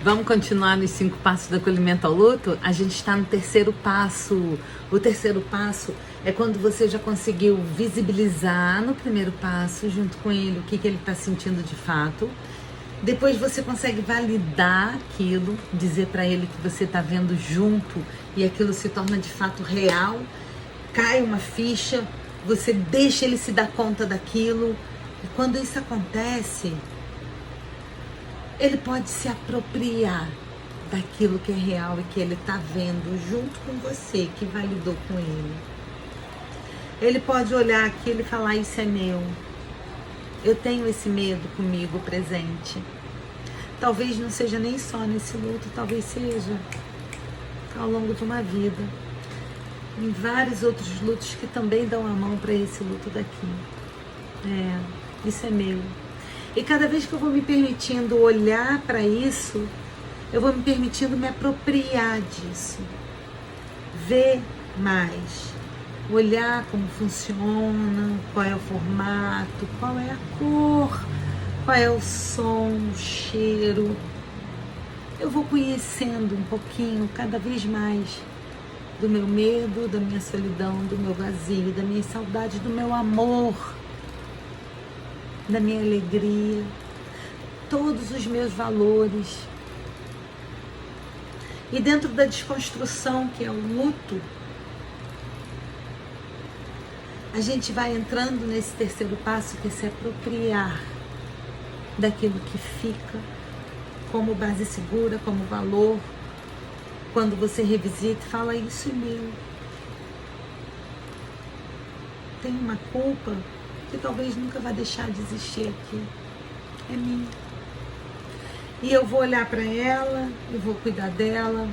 Vamos continuar nos 5 passos do acolhimento ao luto? A gente está no terceiro passo. O terceiro passo é quando você já conseguiu visibilizar no primeiro passo, junto com ele, o que ele está sentindo de fato. Depois você consegue validar aquilo, dizer para ele que você está vendo junto e aquilo se torna de fato real. Cai uma ficha, você deixa ele se dar conta daquilo. E quando isso acontece, ele pode se apropriar daquilo que é real e que ele está vendo junto com você, que validou com ele. Ele pode olhar aquilo e falar: isso é meu. Eu tenho esse medo comigo presente. Talvez não seja nem só nesse luto, talvez seja ao longo de uma vida. Em vários outros lutos que também dão a mão para esse luto daqui. Isso é meu. E cada vez que eu vou me permitindo olhar para isso, eu vou me permitindo me apropriar disso. Ver mais. Olhar como funciona, qual é o formato, qual é a cor, qual é o som, o cheiro. Eu vou conhecendo um pouquinho, cada vez mais, do meu medo, da minha solidão, do meu vazio, da minha saudade, do meu amor, da minha alegria, todos os meus valores. E dentro da desconstrução, que é o luto, a gente vai entrando nesse terceiro passo, que é se apropriar daquilo que fica como base segura, como valor. Quando você revisita e fala: isso é meu. Tem uma culpa que talvez nunca vai deixar de existir aqui. É minha. E eu vou olhar para ela, eu vou cuidar dela,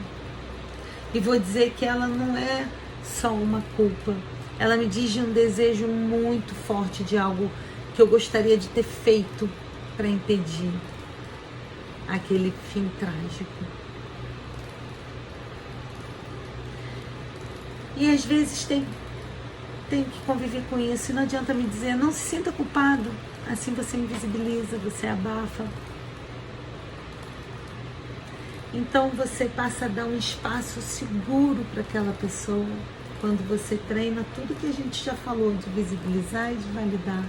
e vou dizer que ela não é só uma culpa. Ela me diz de um desejo muito forte de algo que eu gostaria de ter feito para impedir aquele fim trágico. E às vezes tem que conviver com isso. E não adianta me dizer: não se sinta culpado. Assim você invisibiliza, você abafa. Então você passa a dar um espaço seguro para aquela pessoa. Quando você treina tudo que a gente já falou, de visibilizar e de validar.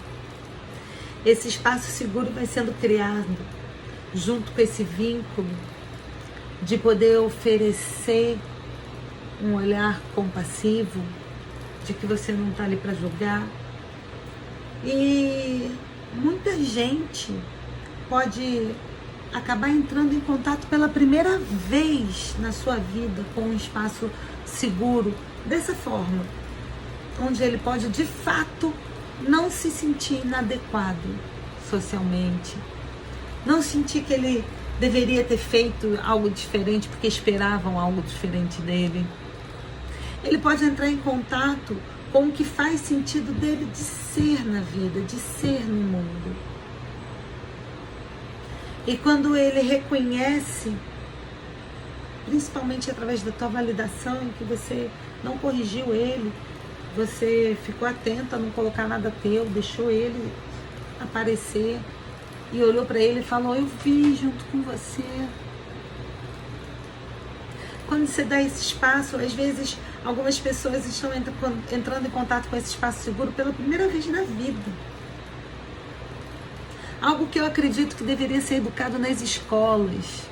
Esse espaço seguro vai sendo criado junto com esse vínculo de poder oferecer um olhar compassivo, de que você não está ali para julgar. E muita gente pode acabar entrando em contato pela primeira vez na sua vida com um espaço seguro, dessa forma, onde ele pode de fato não se sentir inadequado socialmente, não sentir que ele deveria ter feito algo diferente porque esperavam algo diferente dele. Ele pode entrar em contato com o que faz sentido dele de ser na vida, de ser no mundo. E quando ele reconhece, principalmente através da tua validação, em que você não corrigiu ele, você ficou atenta a não colocar nada teu, deixou ele aparecer e olhou para ele e falou: eu vi junto com você. Quando você dá esse espaço, às vezes algumas pessoas estão entrando em contato com esse espaço seguro pela primeira vez na vida. Algo que eu acredito que deveria ser educado nas escolas.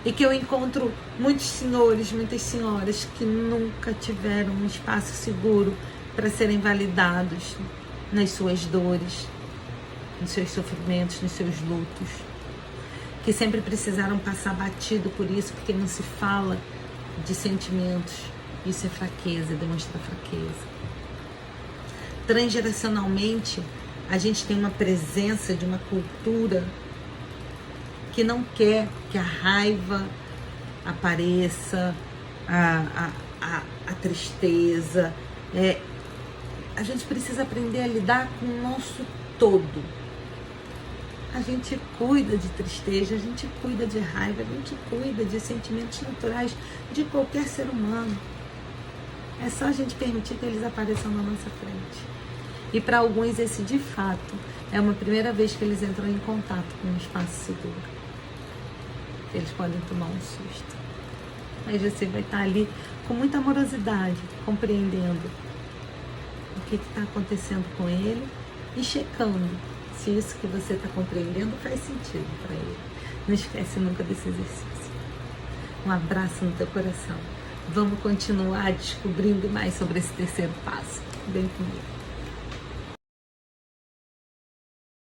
E que eu encontro muitos senhores, muitas senhoras que nunca tiveram um espaço seguro para serem validados nas suas dores, nos seus sofrimentos, nos seus lutos. Que sempre precisaram passar batido por isso, porque não se fala de sentimentos. Isso é fraqueza, demonstra fraqueza. Transgeracionalmente, a gente tem uma presença de uma cultura que não quer que a raiva apareça, a tristeza. A gente precisa aprender a lidar com o nosso todo. A gente cuida de tristeza, a gente cuida de raiva, a gente cuida de sentimentos naturais de qualquer ser humano. É só a gente permitir que eles apareçam na nossa frente. E para alguns esse de fato é uma primeira vez que eles entram em contato com um espaço seguro. Eles podem tomar um susto. Mas você vai estar ali com muita amorosidade, compreendendo o que está acontecendo com ele e checando se isso que você está compreendendo faz sentido para ele. Não esquece nunca desse exercício. Um abraço no teu coração. Vamos continuar descobrindo mais sobre esse terceiro passo. Vem comigo.